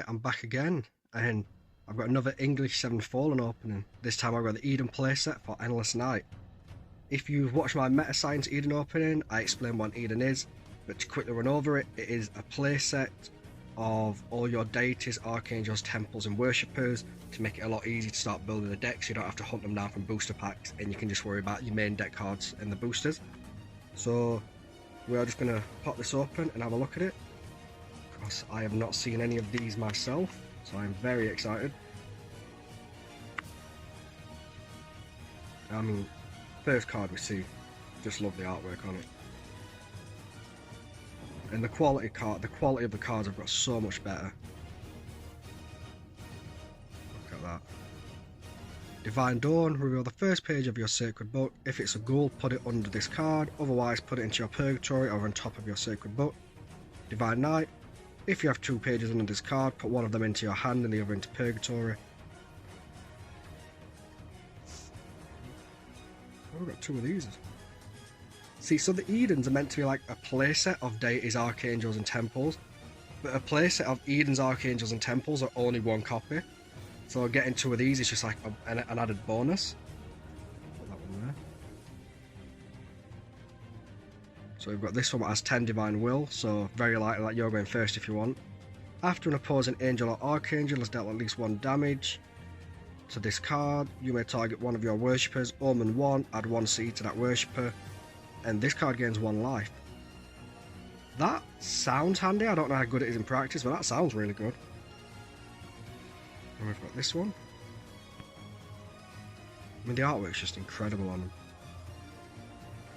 I'm back again, and I've got another English 7Fallen opening. This time I've got the Eden playset for Endless Night. If you've watched my Meta Science Eden opening, I explain what Eden is, but to quickly run over it, it is a playset of all your deities, archangels, temples and worshippers to make it a lot easier to start building the deck so you don't have to hunt them down from booster packs and you can just worry about your main deck cards and the boosters. So we are just going to pop this open and have a look at it, because I have not seen any of these myself, so I'm very excited. I mean, first card we see, just love the artwork on it. And the quality of the cards have got so much better. Look at that. Divine Dawn, reveal the first page of your sacred book. If it's a ghoul, put it under this card, otherwise put it into your purgatory or on top of your sacred book. Divine Night, if you have 2 pages under this card, put one of them into your hand and the other into purgatory. Oh, we've got 2 of these. See, so the Edens are meant to be like a playset of deities, archangels and temples, but a playset of Edens, archangels and temples are only 1 copy. So getting 2 of these is just like an added bonus. Put that one there. So we've got this one that has 10 Divine Will, so very likely that you're going first if you want. After an opposing angel or archangel has dealt at least 1 damage to this card, you may target one of your worshippers, Omen 1, add 1 seed to that worshipper, and this card gains 1 life. That sounds handy. I don't know how good it is in practice, but that sounds really good. And we've got this one. I mean, the artwork's just incredible on them.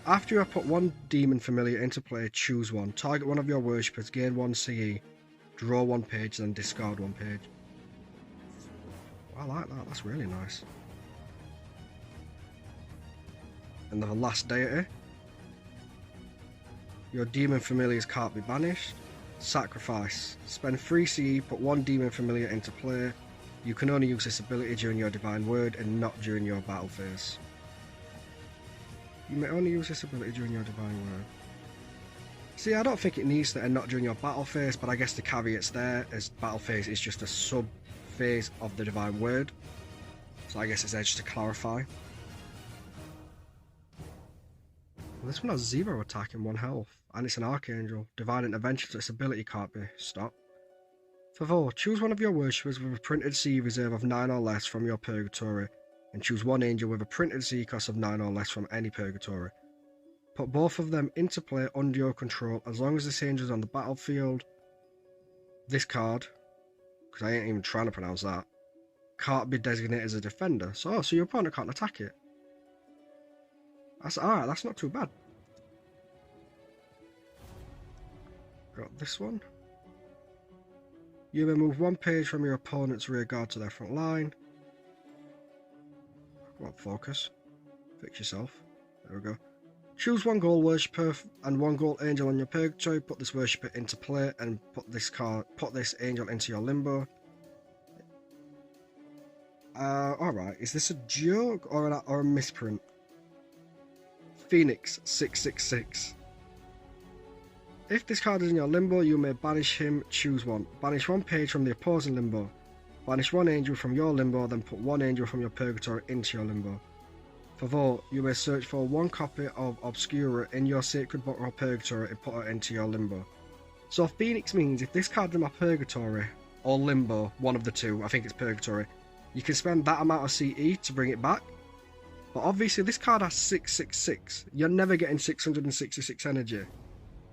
After you have put 1 demon familiar into play, choose 1. Target one of your worshippers, gain 1 CE, draw 1 page, then discard 1 page. I like that, that's really nice. And the last deity. Your demon familiars can't be banished. Sacrifice. Spend 3 CE, put 1 demon familiar into play. You can only use this ability during your divine word and not during your battle phase. You may only use this ability during your divine word. See, I don't think it needs to, and not during your battle phase, but I guess the caveat's there, as battle phase is just a sub phase of the divine word. So I guess it's there just to clarify. This one has 0 attack and 1 health, and it's an archangel. Divine intervention, so its ability can't be stopped. For 4, choose one of your worshippers with a printed C reserve of 9 or less from your purgatory, and choose 1 angel with a printed C cost of 9 or less from any purgatory. Put both of them into play under your control as long as this angel is on the battlefield. This card, because I ain't even trying to pronounce that, can't be designated as a defender. So your opponent can't attack it. That's alright, that's not too bad. Got this one. You may move 1 page from your opponent's rear guard to their front line. Come on, focus. Fix yourself. There we go. Choose 1 gold worshipper and 1 gold angel on your purgatory. Put this worshipper into play and put this angel into your limbo. Alright, is this a joke or a misprint? Phoenix 666. If this card is in your limbo, you may banish him. Choose 1. Banish 1 page from the opposing limbo. Banish 1 angel from your limbo, then put 1 angel from your purgatory into your limbo. For 4, you may search for 1 copy of Obscura in your sacred book or purgatory and put it into your limbo. So Phoenix means if this card's in my purgatory or limbo, one of the 2, I think it's purgatory, you can spend that amount of CE to bring it back. But obviously this card has 666. You're never getting 666 energy.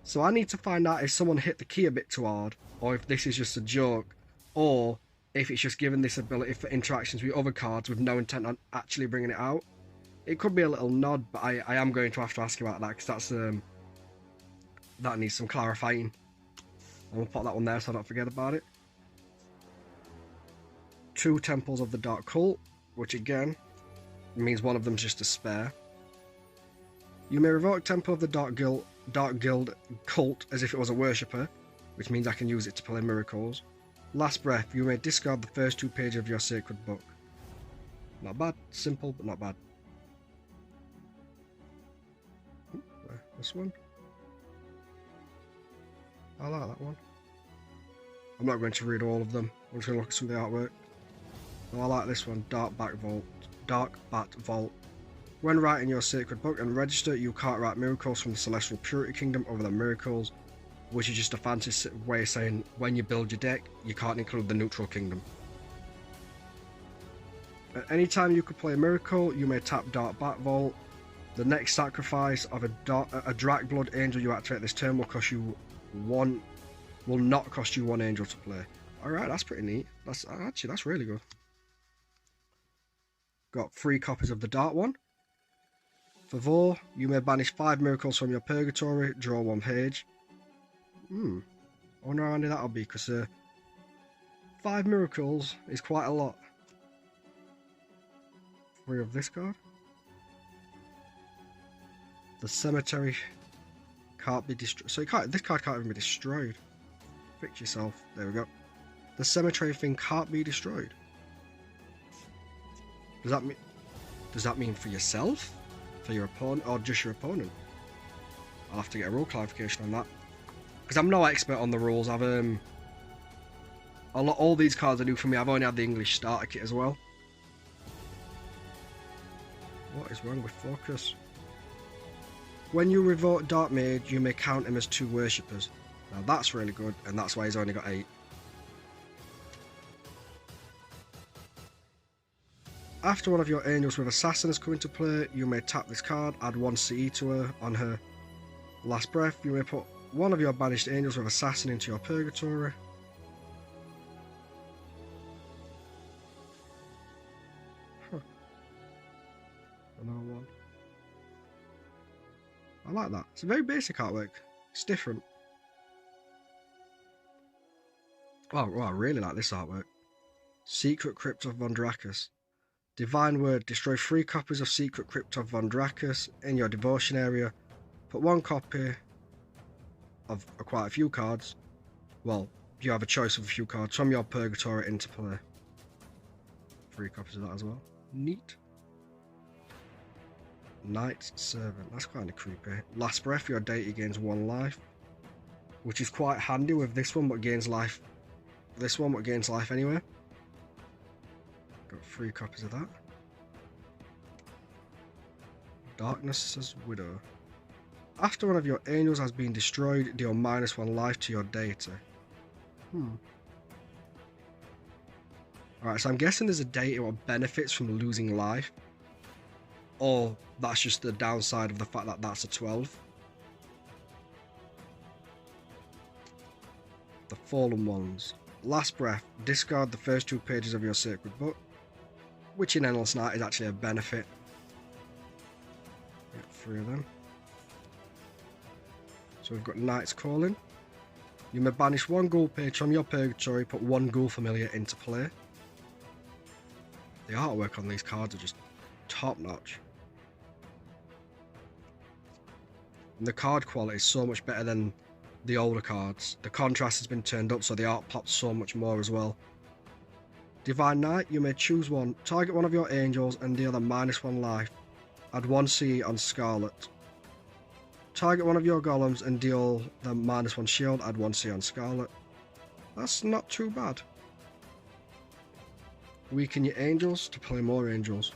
So I need to find out if someone hit the key a bit too hard, or if this is just a joke, or if it's just given this ability for interactions with other cards with no intent on actually bringing it out. It could be a little nod, but I am going to have to ask about that, because that's that needs some clarifying. I'm going to put that one there so I don't forget about it. 2 Temples of the Dark Cult, which again means one of them's just a spare. You may revoke Temple of the Dark Guild Cult as if it was a worshipper, which means I can use it to play miracles. Last Breath, you may discard the first 2 pages of your sacred book. Not bad, simple but not bad. Ooh, this one. I like that one. I'm not going to read all of them. I'm just going to look at some of the artwork. Oh, I like this one, Dark Bat Vault. When writing your sacred book and register, you can't write miracles from the celestial purity kingdom over the miracles, which is just a fancy way of saying when you build your deck, you can't include the neutral kingdom. At any time you could play a miracle, you may tap Dark Bat Vault. The next sacrifice of a Drakblood angel you activate this turn will not cost you one angel to play. Alright, that's pretty neat. That's really good. Got 3 copies of the Dark one. For Vor, you may banish 5 miracles from your purgatory, draw 1 page. I wonder how handy that'll be, because 5 miracles is quite a lot. 3 of this card. The cemetery can't be destroyed. So this card can't even be destroyed. Fix yourself. There we go. The cemetery thing can't be destroyed. Does that mean for yourself? For your opponent, or just your opponent? I'll have to get a rule clarification on that, because I'm no expert on the rules. I've all these cards are new for me. I've only had the English starter kit as well. What is wrong with focus? When you revoke Dark Mage, you may count him as 2 worshippers. Now that's really good, and that's why he's only got 8. After one of your angels with assassin has come into play, you may tap this card, add 1 CE to her. On her last breath, you may put one of your banished angels with assassin into your purgatory. Another one. I like that. It's a very basic artwork. It's different. Oh, I really like this artwork. Secret Crypt of Vondracus. Divine Word. Destroy 3 copies of Secret Crypt of Vondracus in your devotion area. Put 1 copy of quite a few cards. Well, you have a choice of a few cards from your purgatory into play. 3 copies of that as well. Neat. Knight's Servant. That's kind of creepy. Last breath, your deity gains 1 life, which is quite handy with this one, but gains life. This one, but gains life anyway. Got 3 copies of that. Darkness's Widow. After one of your angels has been destroyed, deal -1 life to your deity. Alright, so I'm guessing there's a deity that benefits from losing life. Or that's just the downside of the fact that that's a 12. The Fallen Ones. Last breath, discard the first 2 pages of your sacred book, which in Endless Night is actually a benefit. Get 3 of them. So we've got Knight's Calling. You may banish 1 ghoul page from your purgatory, put 1 ghoul familiar into play. The artwork on these cards are just top notch. And the card quality is so much better than the older cards. The contrast has been turned up, so the art pops so much more as well. Divine Knight, you may choose 1. Target one of your angels and deal them -1 life. Add 1 CE on Scarlet. Target one of your golems and deal them -1 shield. Add 1 CE on Scarlet. That's not too bad. Weaken your angels to play more angels.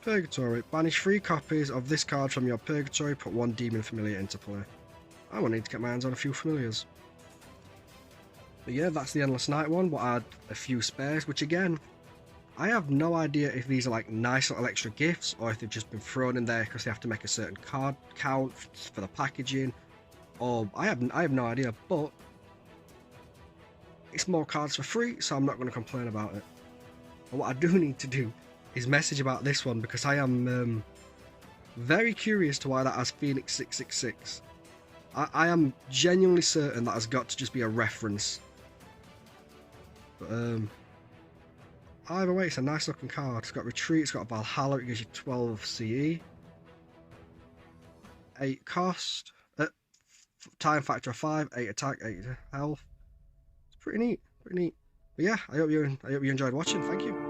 Purgatory. Banish 3 copies of this card from your purgatory, put 1 demon familiar into play. I will need to get my hands on a few familiars. But yeah, that's the Endless Night one, but I had a few spares, which again, I have no idea if these are like nice little extra gifts, or if they've just been thrown in there because they have to make a certain card count for the packaging, or I have no idea, but it's more cards for free, so I'm not going to complain about it. But what I do need to do is message about this one, because I am very curious to why that has Phoenix 666. I am genuinely certain that has got to just be a reference. But either way, it's a nice looking card. It's got Retreat, it's got Valhalla, it gives you 12 CE. 8 cost, time factor of 5, 8 attack, 8 health. It's pretty neat, pretty neat. But yeah, I hope you enjoyed watching. Thank you.